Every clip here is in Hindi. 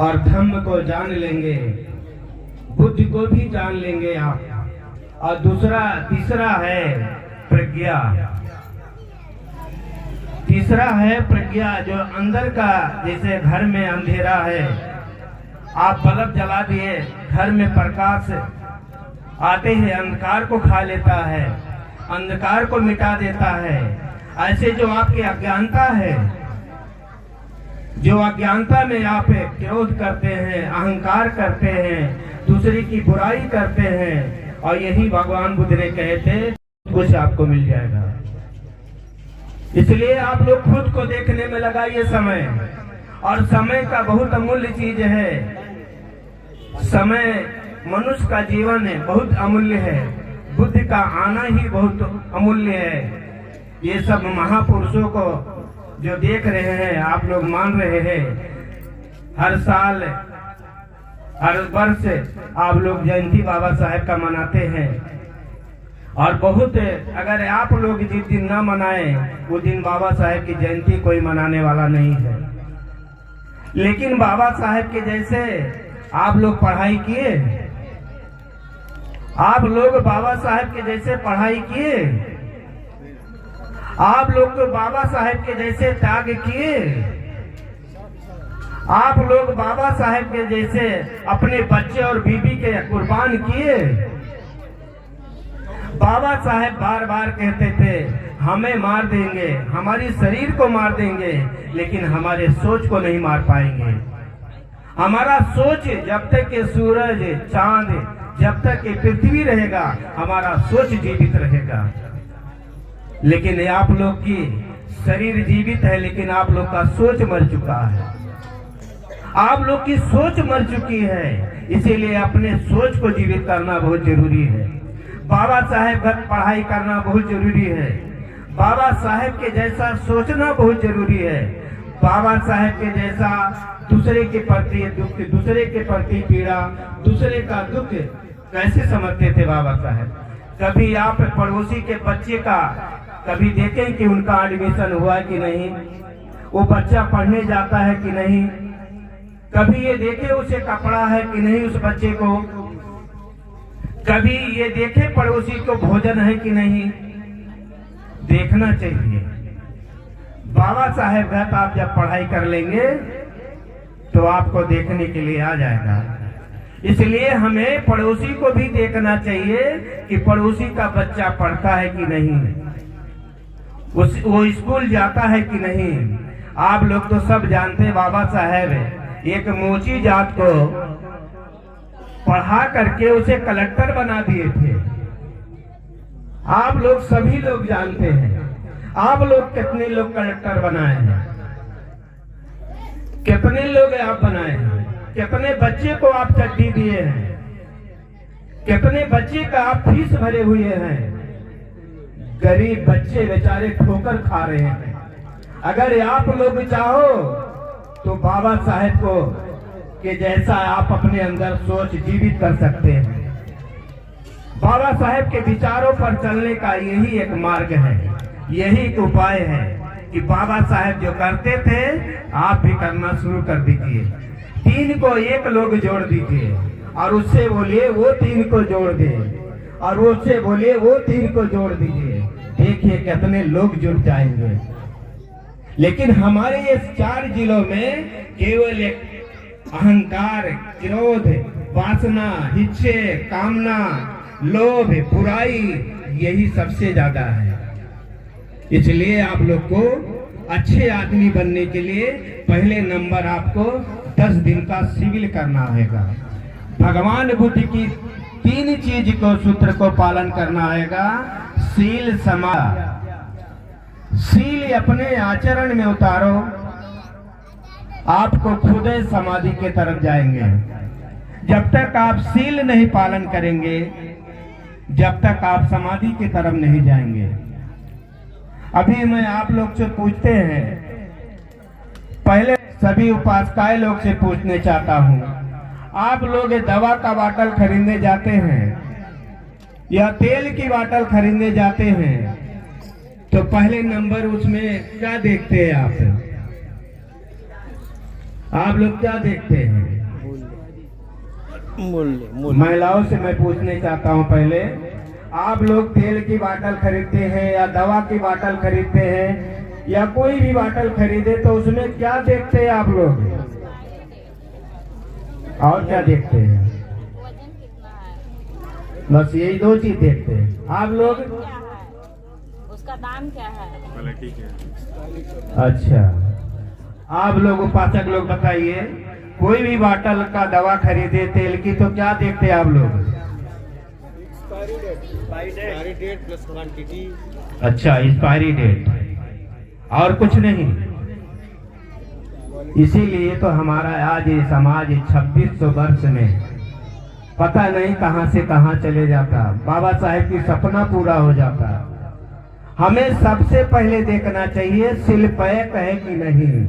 और धम्म को जान लेंगे, बुद्धि को भी जान लेंगे आप। और तीसरा है प्रज्ञा। तीसरा है प्रज्ञा, जो अंदर का, जैसे घर में अंधेरा है, आप बल्ब जला दिए, घर में प्रकाश आते ही अंधकार को खा लेता है, अंधकार को मिटा देता है। ऐसे जो आपकी अज्ञानता है, जो अज्ञानता में आप क्रोध करते हैं, अहंकार करते हैं, दूसरे की बुराई करते हैं, और यही भगवान बुद्ध ने कहे थे कुछ आपको मिल जाएगा। इसलिए आप लोग खुद को देखने में लगाइए समय, और समय का बहुत अमूल्य चीज है। समय मनुष्य का जीवन है, बहुत अमूल्य है। बुद्ध का आना ही बहुत अमूल्य है। ये सब महापुरुषों को जो देख रहे हैं, आप लोग मान रहे हैं, हर साल हर वर्ष आप लोग जयंती बाबा साहेब का मनाते हैं। और बहुत, अगर आप लोग जिस दिन ना मनाए, वो दिन बाबा साहेब की जयंती कोई मनाने वाला नहीं है। लेकिन बाबा साहेब के जैसे आप लोग पढ़ाई किए, आप लोग बाबा साहेब के जैसे पढ़ाई किए, आप लोग तो बाबा साहेब के जैसे त्याग किए, आप लोग बाबा साहेब के जैसे अपने बच्चे और बीबी के कुर्बान किए। बाबा साहेब बार बार कहते थे हमें मार देंगे, हमारी शरीर को मार देंगे, लेकिन हमारे सोच को नहीं मार पाएंगे। हमारा सोच, जब तक के सूरज चांद, जब तक के पृथ्वी रहेगा, हमारा सोच जीवित रहेगा। लेकिन आप लोग की शरीर जीवित है, लेकिन आप लोग का सोच मर चुका है। आप लोग की सोच मर चुकी है, इसीलिए अपने सोच को जीवित करना बहुत जरूरी है। बाबा साहेब घर पढ़ाई करना बहुत जरूरी है। बाबा साहेब के जैसा सोचना बहुत जरूरी है। बाबा साहेब के जैसा दूसरे के प्रति दुख, दूसरे के प्रति पीड़ा, दूसरे का दुख कैसे समझते थे बाबा साहेब। कभी आप पड़ोसी के बच्चे का कभी देखें कि उनका एडमिशन हुआ कि नहीं, वो बच्चा पढ़ने जाता है कि नहीं, कभी ये देखे उसे कपड़ा है कि नहीं उस बच्चे को, कभी ये देखे पड़ोसी को भोजन है कि नहीं। देखना चाहिए। बाबा साहेब घर आप जब पढ़ाई कर लेंगे तो आपको देखने के लिए आ जाएगा। इसलिए हमें पड़ोसी को भी देखना चाहिए कि पड़ोसी का बच्चा पढ़ता है कि नहीं, वो स्कूल जाता है कि नहीं। आप लोग तो सब जानते हैं, बाबा साहेब एक मोची जात को पढ़ा करके उसे कलेक्टर बना दिए थे। आप लोग सभी लोग जानते हैं। आप लोग कितने लोग कलेक्टर बनाए हैं, कितने लोग आप बनाए हैं, कितने बच्चे को आप चड्डी दिए हैं, कितने बच्चे का आप फीस भरे हुए हैं। गरीब बच्चे बेचारे ठोकर खा रहे हैं। अगर आप लोग चाहो तो बाबा साहेब को के जैसा आप अपने अंदर सोच जीवित कर सकते हैं। बाबा साहेब के विचारों पर चलने का यही एक मार्ग है, यही एक उपाय है कि बाबा साहेब जो करते थे आप भी करना शुरू कर दीजिए। 3 को 1 लोग जोड़ दीजिए, और उससे बोलिए वो 3 को जोड़ दे, और उससे बोलिए वो 3 को जोड़ दीजिए। देखिए कितने लोग जुड़ जाएंगे। लेकिन हमारे ये 4 जिलों में केवल एक अहंकार, क्रोध, वासना, इच्छे, कामना, लोभ, बुराई, यही सबसे ज्यादा है। इसलिए आप लोग को अच्छे आदमी बनने के लिए पहले नंबर आपको 10 दिन का सिविल करना होगा। भगवान बुद्ध की 3 चीज को, सूत्र को पालन करना होगा। शील, समाधि। शील अपने आचरण में उतारो, आपको खुद समाधि के तरफ जाएंगे। जब तक आप शील नहीं पालन करेंगे, जब तक आप समाधि की तरफ नहीं जाएंगे। अभी मैं आप लोग से पूछते हैं, पहले सभी उपासकाएं लोग से पूछने चाहता हूं, आप लोग दवा का बाटल खरीदने जाते हैं या तेल की बाटल खरीदने जाते हैं, तो पहले नंबर उसमें क्या देखते हैं आप लोग क्या देखते हैं? महिलाओं से मैं पूछने चाहता हूं, पहले आप लोग तेल की बाटल खरीदते हैं या दवा की बाटल खरीदते हैं या कोई भी बाटल खरीदे तो उसमें क्या देखते हैं आप लोग? और क्या देखते हैं? बस यही दो चीज देखते हैं आप लोग। उसका दाम क्या है? ठीक है। अच्छा, आप लोग पाचक लोग बताइए, कोई भी बाटल का दवा खरीदे तेल की तो क्या देखते हैं आप लोग? Expiry date plus quantity. अच्छा, एक्सपायरी डेट, और कुछ नहीं। इसीलिए तो हमारा आज ये समाज 2600 वर्ष में पता नहीं कहां से कहां चले जाता, बाबा साहेब की सपना पूरा हो जाता। हमें सबसे पहले देखना चाहिए शिल्पैक है कि नहीं।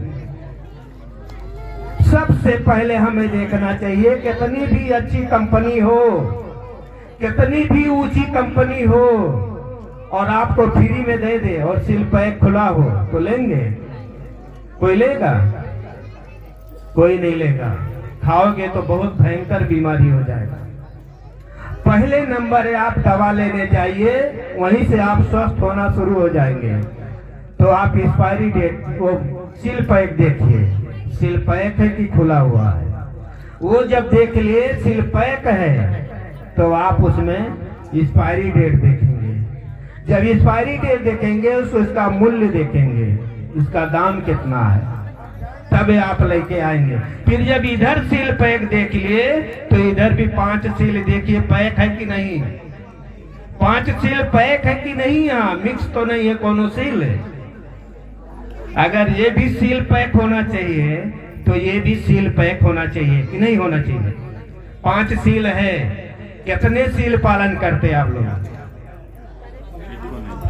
सबसे पहले हमें देखना चाहिए कितनी भी अच्छी कंपनी हो, कितनी भी ऊंची कंपनी हो और आपको फ्री में दे दे और शिल्पैक खुला हो तो लेंगे? कोई लेगा? कोई नहीं लेगा। खाओगे तो बहुत भयंकर बीमारी हो जाएगा। पहले नंबर है आप दवा लेने जाइए, वहीं से आप स्वस्थ होना शुरू हो जाएंगे। तो आप एक्सपायरी डेट को शिल्पैक देखिए, शिल्पैक है कि खुला हुआ है। वो जब देख लिए शिल्पैक है तो आप उसमें एक्सपायरी डेट देखेंगे। जब एक्सपायरी डेट देखेंगे उसका मूल्य देखेंगे, इसका दाम कितना है, तब आप लेके आएंगे। फिर जब इधर सील पैक देख लिए तो इधर भी 5 सील देखिए पैक है कि नहीं। 5 सील पैक है कि नहीं, यहाँ मिक्स तो नहीं है कोनो सील। अगर ये भी सील पैक होना चाहिए तो ये भी सील पैक होना चाहिए कि नहीं होना चाहिए? 5 सील है, कितने सील पालन करते आप लोग?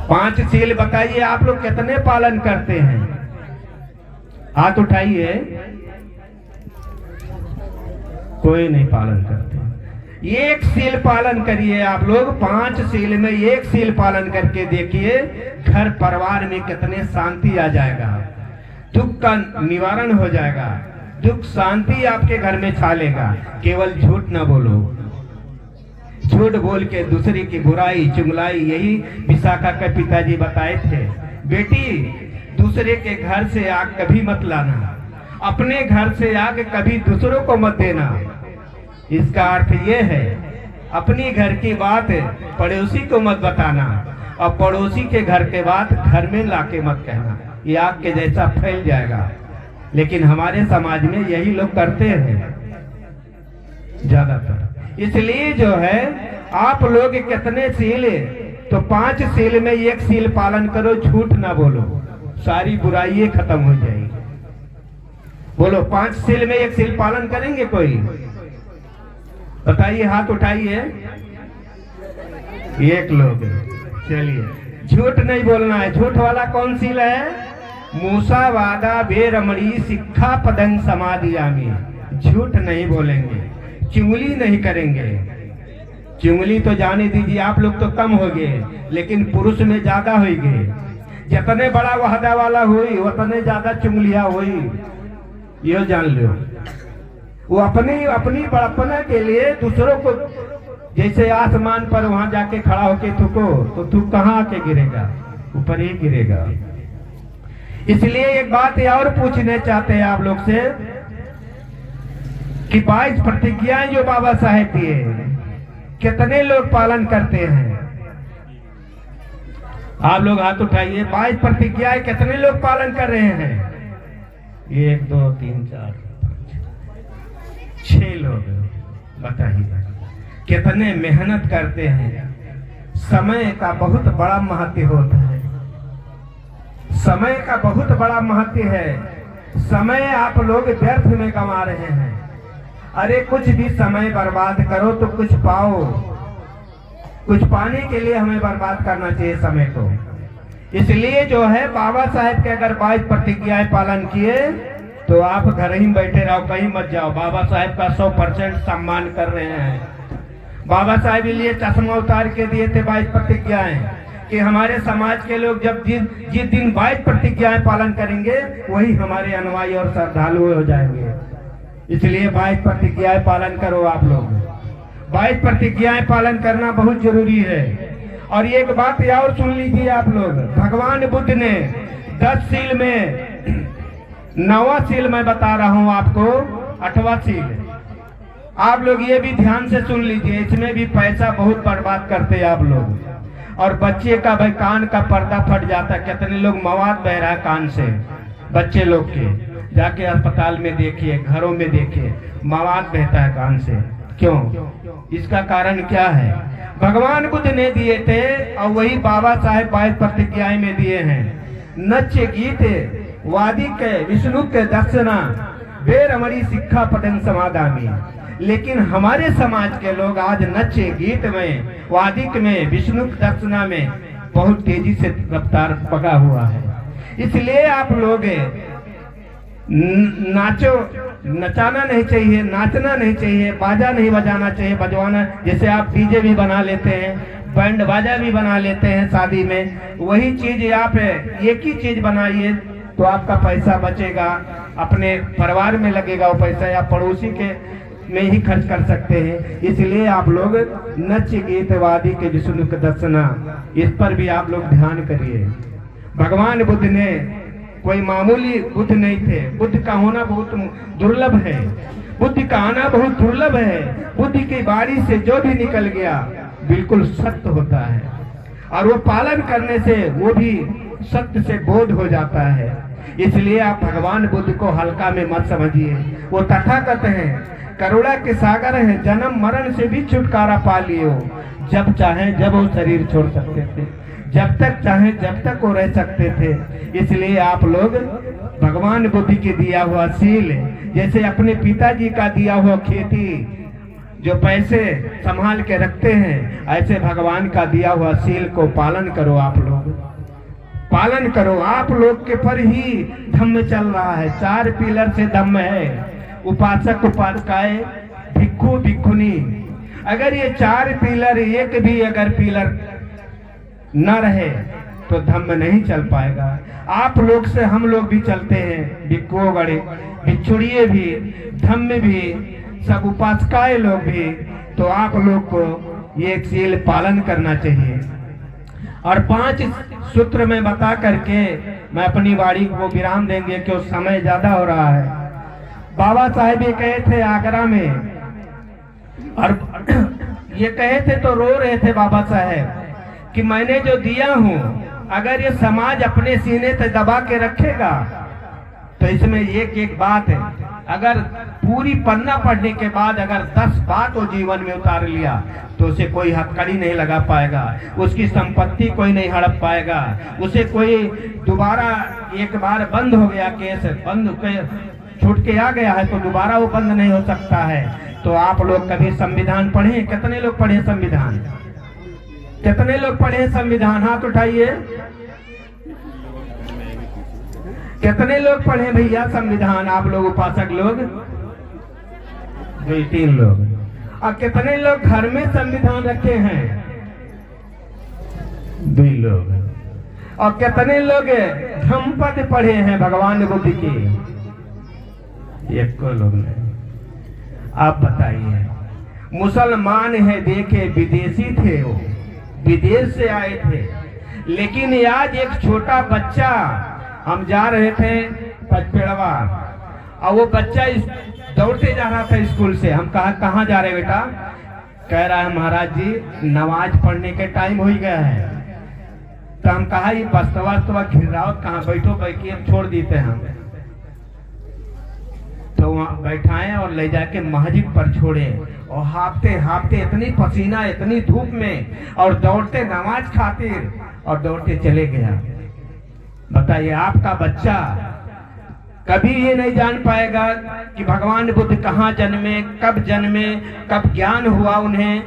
5 सील बताइए आप लोग कितने पालन करते हैं? हाथ उठाइए। कोई नहीं पालन करते। एक सील पालन करिए आप लोग, 5 सील में एक सील पालन करके देखिए, घर परिवार में कितने शांति आ जाएगा, दुख का निवारण हो जाएगा, दुख शांति आपके घर में छा लेगा। केवल झूठ ना बोलो, झूठ बोल के दूसरे की बुराई चुगलाई, यही विशाखा के पिताजी बताए थे, बेटी दूसरे के घर से आग कभी मत लाना, अपने घर से आग कभी दूसरों को मत देना। इसका अर्थ ये है अपनी घर की बात पड़ोसी को मत बताना और पड़ोसी के घर के बात घर में लाके मत कहना, ये आग के जैसा फैल जाएगा। लेकिन हमारे समाज में यही लोग करते हैं ज्यादातर। इसलिए जो है आप लोग कितने सील, तो 5 सील में एक सील पालन करो, झूठ ना बोलो, सारी बुराइयां खत्म हो जाएगी। बोलो 5 सील में एक सील पालन करेंगे कोई? बताइए, हाथ उठाइए। एक लोग, चलिए। झूठ नहीं बोलना है। झूठ वाला कौन सील है? मूसा वादा बेरमणी शिक्षा पदं समाधियामी। झूठ नहीं बोलेंगे, चुगली नहीं करेंगे। चुगली तो जाने दीजिए, आप लोग तो कम हो गए, लेकिन पुरुष में ज्यादा हो गए। जितने बड़ा वहदा वाला हुई उतने ज्यादा चुगलियां हुई, ये जान लो। वो अपनी बड़पना के लिए दूसरों को, जैसे आसमान पर वहां जाके खड़ा होके थूको तो थूक कहाँ आके गिरेगा? ऊपर ही गिरेगा। इसलिए एक बात और पूछने चाहते हैं आप लोग से कि 22 प्रतिज्ञाएं जो बाबा साहेब दिए, कितने लोग पालन करते हैं? आप लोग हाथ उठाइए। 22 प्रतिज्ञाएं कितने लोग पालन कर रहे हैं? 1 2 3 4 5 6 लोग। बताइए कितने मेहनत करते हैं। समय का बहुत बड़ा महत्व होता है, समय का बहुत बड़ा महत्व है। समय आप लोग व्यर्थ में गंवा रहे हैं। अरे कुछ भी समय बर्बाद करो तो कुछ पाओ, कुछ पाने के लिए हमें बर्बाद करना चाहिए समय को। इसलिए जो है बाबा साहेब के अगर 22 प्रतिज्ञाएं पालन किए तो आप घर ही बैठे रहो, कहीं मत जाओ। बाबा साहेब का 100% सम्मान कर रहे हैं। बाबा साहेब लिए चश्मा उतार के दिए थे 22 प्रतिज्ञाएं कि हमारे समाज के लोग जब जिस दिन 22 प्रतिज्ञाएं पालन करेंगे वही हमारे अनुयायी और श्रद्धालु हो जाएंगे। इसलिए 22 प्रतिज्ञाएं पालन करो आप लोग। 22 प्रतिज्ञाएं पालन करना बहुत जरूरी है। और एक बात और सुन लीजिए आप लोग, भगवान बुद्ध ने 10 सील में 9वां सील मैं बता रहा हूं आपको, 8वां सील आप लोग ये भी ध्यान से सुन लीजिए। इसमें भी पैसा बहुत बर्बाद करते हैं आप लोग। और बच्चे का भाई कान का पर्दा फट जाता है, कितने लोग मवाद बह रहा है कान से, बच्चे लोग के जाके अस्पताल में देखिए, घरों में देखिए, मवाद बहता है कान से। क्यों? इसका कारण क्या है? भगवान बुद्ध ने दिए थे और वही बाबा साहेब 22 प्रतिज्ञाएं में दिए हैं। नच्य गीत वादी के विष्णु के दर्शना बेर हमारी शिक्षा पठन समाधानी। लेकिन हमारे समाज के लोग आज नच्य गीत में, वादिक में, विष्णु दर्शना में बहुत तेजी से रफ्तार पका हुआ है। इसलिए आप लोग नाचो, नचाना नहीं चाहिए, नाचना नहीं चाहिए, बाजा नहीं बजाना चाहिए, बजवाना। जैसे आप डीजे भी बना लेते हैं, बैंड बाजा भी बना लेते हैं शादी में, वही चीज आप एक ही चीज बनाइए तो आपका पैसा बचेगा, अपने परिवार में लगेगा वो पैसा, या पड़ोसी के में ही खर्च कर सकते हैं। इसलिए आप लोग नच्य गीत वादी के विष्णु के दर्शना, इस पर भी आप लोग ध्यान करिए। भगवान बुद्ध ने कोई मामूली बुद्ध नहीं थे। बुद्ध का होना बहुत दुर्लभ है, बुद्ध का आना बहुत दुर्लभ है। बुद्ध की बारी से जो भी निकल गया बिल्कुल सत्य होता है, और वो पालन करने से वो भी सत्य से बोध हो जाता है। इसलिए आप भगवान बुद्ध को हल्का में मत समझिए। वो तथागत हैं, करुणा के सागर हैं, जन्म मरण से भी छुटकारा पा लिए हो। जब चाहे जब वो शरीर छोड़ सकते थे, जब तक चाहे जब तक वो रह सकते थे। इसलिए आप लोग भगवान बुद्ध के दिया हुआ सील, जैसे अपने पिताजी का दिया हुआ खेती जो पैसे संभाल के रखते हैं, ऐसे भगवान का दिया हुआ सील को पालन करो। आप लोग पालन करो। आप लोग के पर ही धम्म चल रहा है। 4 पिलर से धम्म है, उपासक उपासिकाएं, भिक्षु भिक्षुनी। अगर ये 4 पिलर, एक भी अगर पिलर न रहे तो धम्म नहीं चल पाएगा। आप लोग से हम लोग भी चलते हैं, भिक्षुओं बड़े, भिक्षुड़िए भी, धम्म भी, सब उपासकाएं लोग भी। तो आप लोग को ये सील पालन करना चाहिए। और 5 सूत्र में बता करके मैं अपनी वाणी को विराम देंगे क्योंकि समय ज्यादा हो रहा है। बाबा साहेब ये कहे थे आगरा में, और ये कहे थे तो रो रहे थे बाबा साहेब कि मैंने जो दिया हूं, अगर ये समाज अपने सीने से दबा के रखेगा तो इसमें एक एक बात है। अगर पूरी पन्ना पढ़ने के बाद अगर 10 बात वो जीवन में उतार लिया तो उसे कोई हथकड़ी नहीं लगा पाएगा, उसकी संपत्ति कोई नहीं हड़प पाएगा, उसे कोई दोबारा, एक बार बंद हो गया केस, बंद छूट के आ गया है तो दोबारा वो बंद नहीं हो सकता है। तो आप लोग कभी संविधान पढ़े? कितने लोग पढ़े संविधान? कितने लोग पढ़े संविधान? हाथ उठाइए। कितने लोग पढ़े भैया संविधान? आप लोग उपासक लोग 2-3 लोग। और कितने लोग घर में संविधान रखे हैं? 2 लोग। और कितने लोग धम्मपद पढ़े हैं भगवान बुद्ध के? 1 लोग नहीं। आप बताइए, मुसलमान है देखे, विदेशी थे, वो विदेश से आए थे। लेकिन आज एक छोटा बच्चा, हम जा रहे थे पचपेड़वा, और वो बच्चा दौड़ते जा रहा था स्कूल से। हम कहा कहाँ जा रहे बेटा? कह रहा है महाराज जी नमाज पढ़ने के टाइम हो गया है। तो हम कहा ये बस्तवा घिरावत कहाँ, बैठो बैठी, हम छोड़ देते हैं। हम तो वहाँ बैठाए और ले जाके मस्जिद पर छोड़े, और हाफते हाफते, इतनी पसीना, इतनी धूप में, और दौड़ते नमाज खातिर, और दौड़ते चले गया। बताइए, आपका बच्चा कभी ये नहीं जान पाएगा कि भगवान बुद्ध कहाँ जन्मे, कब जन्मे, कब ज्ञान हुआ उन्हें,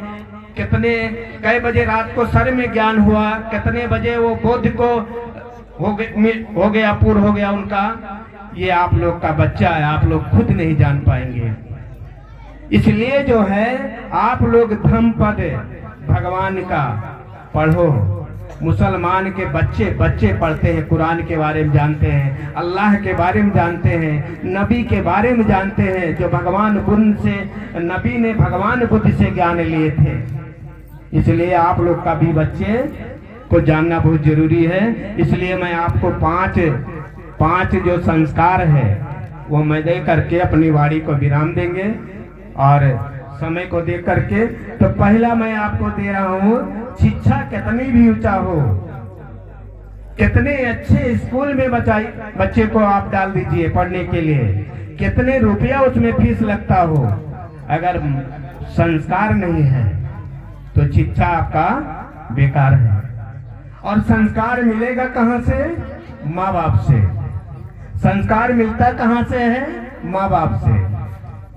कितने कई बजे रात को सर में ज्ञान हुआ, कितने बजे वो बुद्ध को हो गया, पूर्ण हो गया उनका। ये आप लोग का बच्चा है, आप लोग खुद नहीं जान पाएंगे। इसलिए जो है आप लोग धम्मपद भगवान का पढ़ो, मुसलमान के बच्चे पढ़ते हैं, कुरान के बारे में जानते हैं, अल्लाह के बारे में जानते हैं, नबी के बारे में जानते हैं, जो नबी ने भगवान बुद्ध से ज्ञान लिए थे। इसलिए आप लोग का भी बच्चे को जानना बहुत जरूरी है। इसलिए मैं आपको पांच जो संस्कार है वो मैं दे करके अपनी वाणी को विराम देंगे और समय को दे करके। तो पहला मैं आपको दे रहा हूँ, शिक्षा कितनी भी ऊंचा हो, कितने अच्छे स्कूल में बच्चे को आप डाल दीजिए पढ़ने के लिए, कितने रुपया उसमें फीस लगता हो, अगर संस्कार नहीं है तो शिक्षा आपका बेकार है। और संस्कार मिलेगा कहाँ से? माँ बाप से। संस्कार मिलता कहाँ से है? माँ बाप से।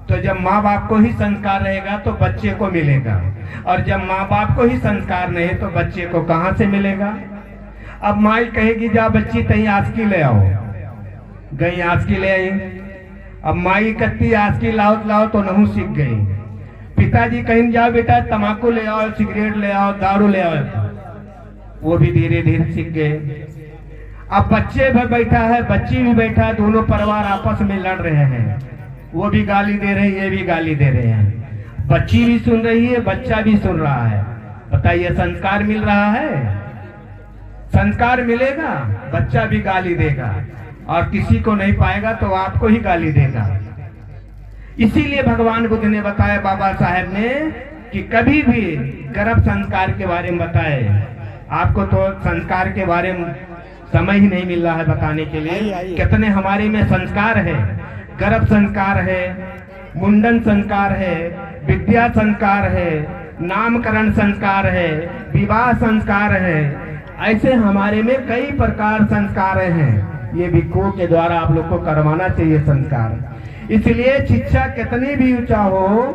तो जब माँ बाप को ही संस्कार रहेगा तो बच्चे को मिलेगा, और जब माँ बाप को ही संस्कार नहीं तो बच्चे को कहाँ से मिलेगा? अब माई कहेगी जा बच्ची तही आस्की ले आओ, गई आस्की ले आई। अब माई कहती आस्की लाओ तो नहू सीख गई। पिताजी कहीं जाओ बेटा तम्बाकू ले आओ, सिगरेट ले आओ, दारू ले आओ, वो भी धीरे धीरे सीख गए। अब बच्चे भी बैठा है, बच्ची भी बैठा है, दोनों परिवार आपस में लड़ रहे हैं, वो भी गाली दे रहे हैं, ये भी गाली दे रहे हैं, बच्ची भी सुन रही है, बच्चा भी सुन रहा है। बताइए संस्कार मिल रहा है? संस्कार मिलेगा, बच्चा भी गाली देगा, और किसी को नहीं पाएगा तो आपको ही गाली देगा। इसीलिए भगवान बुद्ध ने बताया, बाबा साहेब ने, कि कभी भी गर्भ संस्कार के बारे में बताए। आपको तो संस्कार के बारे में समय ही नहीं मिल रहा है बताने के लिए। कितने हमारे में संस्कार है, गर्भ संस्कार है, मुंडन संस्कार है, विद्या संस्कार है, नामकरण संस्कार है, विवाह संस्कार है, ऐसे हमारे में कई प्रकार संस्कार हैं। ये भिक्षुओं के द्वारा आप लोग को करवाना चाहिए संस्कार। इसलिए शिक्षा कितनी भी ऊंचा हो,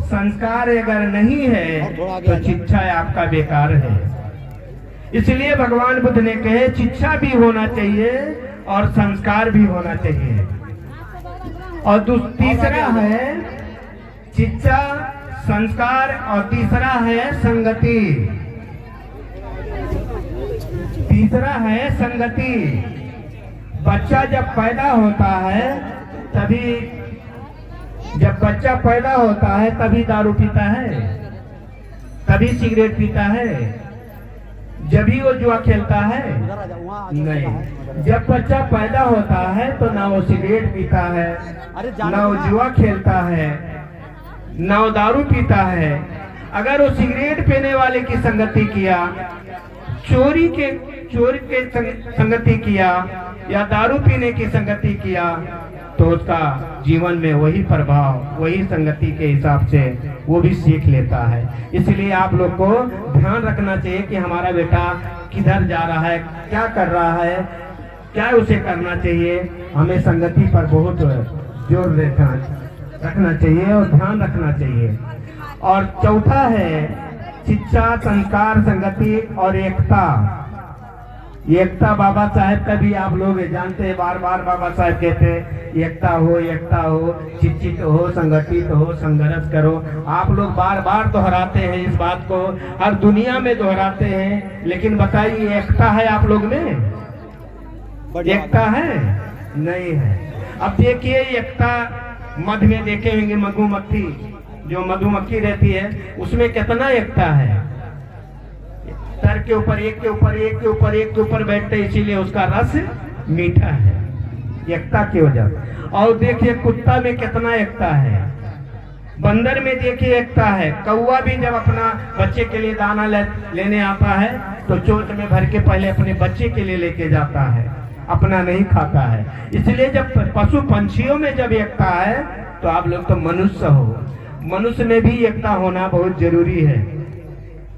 संस्कार अगर नहीं है तो शिक्षा आपका बेकार है। इसलिए भगवान बुद्ध ने कहे शिक्षा भी होना चाहिए और संस्कार भी होना चाहिए। और तीसरा है शिक्षा, संस्कार, और तीसरा है संगति। तीसरा है संगति। बच्चा जब पैदा होता है तभी दारू पीता है, तभी सिगरेट पीता है, जब ही वो जुआ खेलता है? नहीं। जब बच्चा पैदा होता है तो ना वो सिगरेट पीता है, ना वो जुआ खेलता है, ना वो दारू पीता है। अगर वो सिगरेट पीने वाले की संगति किया, चोरी के संगति किया, या दारू पीने की संगति किया, तो उसका जीवन में वही प्रभाव, वही संगति के हिसाब से वो भी सीख लेता है। इसलिए आप लोग को ध्यान रखना चाहिए कि हमारा बेटा किधर जा रहा है, क्या कर रहा है, क्या उसे करना चाहिए। हमें संगति पर बहुत जोर रखना चाहिए और ध्यान रखना चाहिए। और चौथा है शिक्षा, संस्कार, संगति और एकता। एकता बाबा साहेब का भी आप लोग जानते हैं, बार बार बाबा साहेब कहते हैं एकता हो, शिक्षित हो, संगठित हो, संघर्ष करो। आप लोग बार बार दोहराते हैं इस बात को, हर दुनिया में दोहराते हैं, लेकिन बताइए एकता है आप लोग में? एकता है? नहीं है। अब देखिए एकता मध में देखे होंगे, मधुमक्खी, जो मधुमक्खी रहती है उसमें कितना एकता है। सर के ऊपर एक के ऊपर बैठते, इसीलिए उसका रस मीठा है, एकता की वजह। और देखिए कुत्ता में कितना एकता है, बंदर में देखिए एकता है। कौवा भी जब अपना बच्चे के लिए दाना लेने आता है तो चोट में भर के पहले अपने बच्चे के लिए लेके जाता है, अपना नहीं खाता है। इसलिए जब पशु पंछियों में जब एकता है तो आप लोग तो मनुष्य हो, मनुष्य में भी एकता होना बहुत जरूरी है।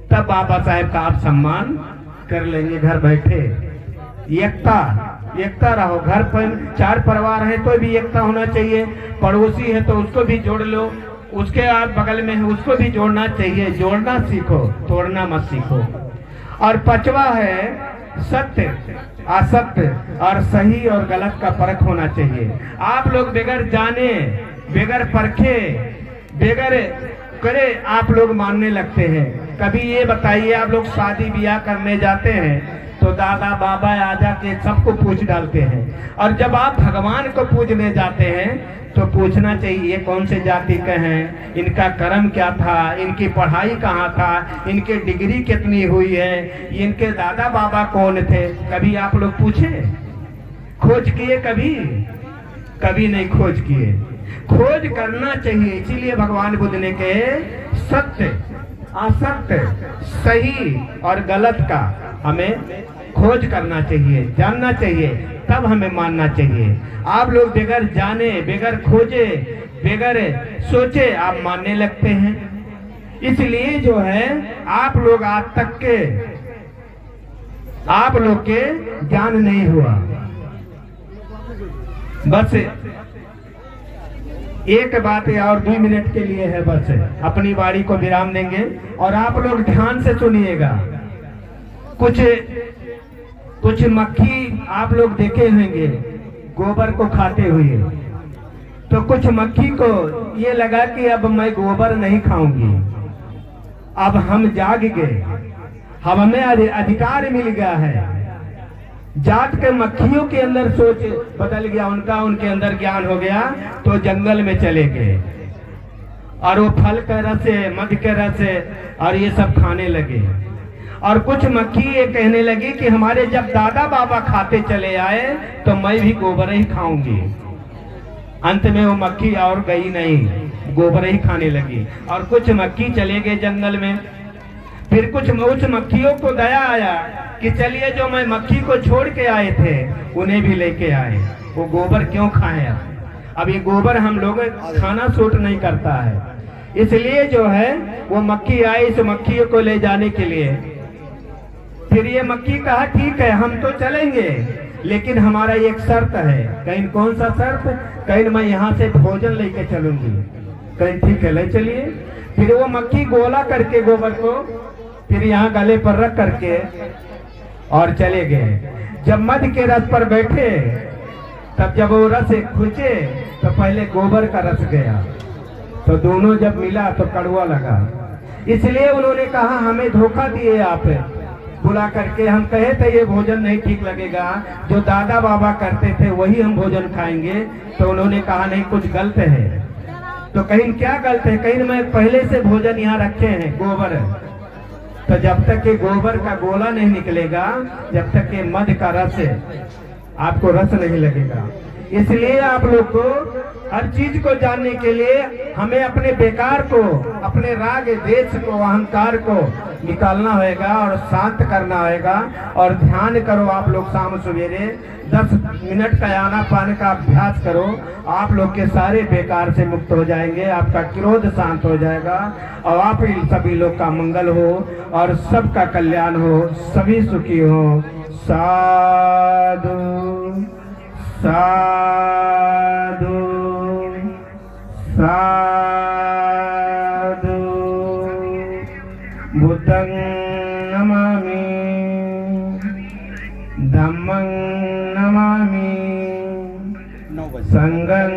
तब बाबा साहेब का आप सम्मान कर लेंगे घर बैठे। एकता रहो। घर पर 4 परिवार है तो भी एकता होना चाहिए। पड़ोसी है तो उसको भी जोड़ लो, उसके आप बगल में है उसको भी जोड़ना चाहिए। जोड़ना सीखो, तोड़ना मत सीखो। और 5वां है सत्य, असत्य और सही और गलत का परख होना चाहिए। आप लोग बगैर जाने, बगैर परखे, बगैर करे आप लोग मानने लगते हैं। कभी ये बताइए, आप लोग शादी ब्याह करने जाते हैं तो दादा बाबा आजा के सबको पूछ डालते हैं, और जब आप भगवान को पूजने जाते हैं तो पूछना चाहिए कौन से जाति के हैं, इनका कर्म क्या था, इनकी पढ़ाई कहाँ था, इनके डिग्री कितनी हुई है, इनके दादा बाबा कौन थे। कभी आप लोग पूछे, खोज किए? कभी नहीं खोज किए। खोज करना चाहिए। इसीलिए भगवान बुद्ध ने कहे सत्य असत्य सही और गलत का हमें खोज करना चाहिए, जानना चाहिए, तब हमें मानना चाहिए। आप लोग बगैर जाने, बगैर खोजे, बगैर सोचे आप मानने लगते हैं। इसलिए जो है आप लोग आज तक के आप लोग के ज्ञान नहीं हुआ। बस एक बात है और 2 मिनट के लिए है, बस अपनी बारी को विराम देंगे और आप लोग ध्यान से सुनिएगा। कुछ मक्खी आप लोग देखे होंगे गोबर को खाते हुए, तो कुछ मक्खी को ये लगा कि अब मैं गोबर नहीं खाऊंगी। अब हम जाग गए, हमें अधिकार मिल गया है। जात के मक्खियों के अंदर सोच बदल गया उनका, उनके अंदर ज्ञान हो गया, तो जंगल में चले गए और वो फल के रस, मध के रस और ये सब खाने लगे। और कुछ मक्खी ये कहने लगी कि हमारे जब दादा बाबा खाते चले आए तो मैं भी गोबर ही खाऊंगी। अंत में वो मक्खी और गई नहीं, गोबर ही खाने लगी। और कुछ मक्खी चले गए जंगल में। फिर कुछ उस मक्खियों को दया आया कि चलिए जो मैं मक्खी को छोड़ के आए थे उन्हें भी लेके आए, वो गोबर क्यों खाएं। अब ये गोबर हम लोग खाना सूट नहीं करता है, इसलिए जो है वो मक्खी आई इस मक्खी को ले जाने के लिए। फिर ये मक्खी कहा ठीक है हम तो चलेंगे, लेकिन हमारा एक शर्त है। कहीं कौन सा शर्त? कहीं मैं यहाँ से भोजन लेके चलूंगी। कहीं ठीक है ले चलिए। फिर वो मक्खी गोला करके गोबर को फिर यहाँ गले पर रख करके और चले गए। जब मध के रस पर बैठे तब जब वो रस खुचे तो पहले गोबर का रस गया, तो दोनों जब मिला तो कड़वा लगा। इसलिए उन्होंने कहा हमें धोखा दिए आप बुला करके, हम कहे थे ये भोजन नहीं ठीक लगेगा, जो दादा बाबा करते थे वही हम भोजन खाएंगे। तो उन्होंने कहा नहीं कुछ गलत है। तो कहीं क्या गलत है? कहीं मैं पहले से भोजन यहाँ रखे हैं गोबर, तो जब तक ये गोबर का गोला नहीं निकलेगा, जब तक ये मध का रस आपको रस नहीं लगेगा। इसलिए आप लोग को हर चीज को जानने के लिए हमें अपने बेकार को, अपने राग देश को, अहंकार को निकालना होगा और शांत करना होगा। और ध्यान करो आप लोग, शाम सवेरे 10 मिनट का आनापान का अभ्यास करो, आप लोग के सारे बेकार से मुक्त हो जाएंगे, आपका क्रोध शांत हो जाएगा और आप सभी लोग का मंगल हो और सबका कल्याण हो, सभी सुखी हो। साधु साधु साधु। बुद्धं नमामि, धम्मं नमामि, संघं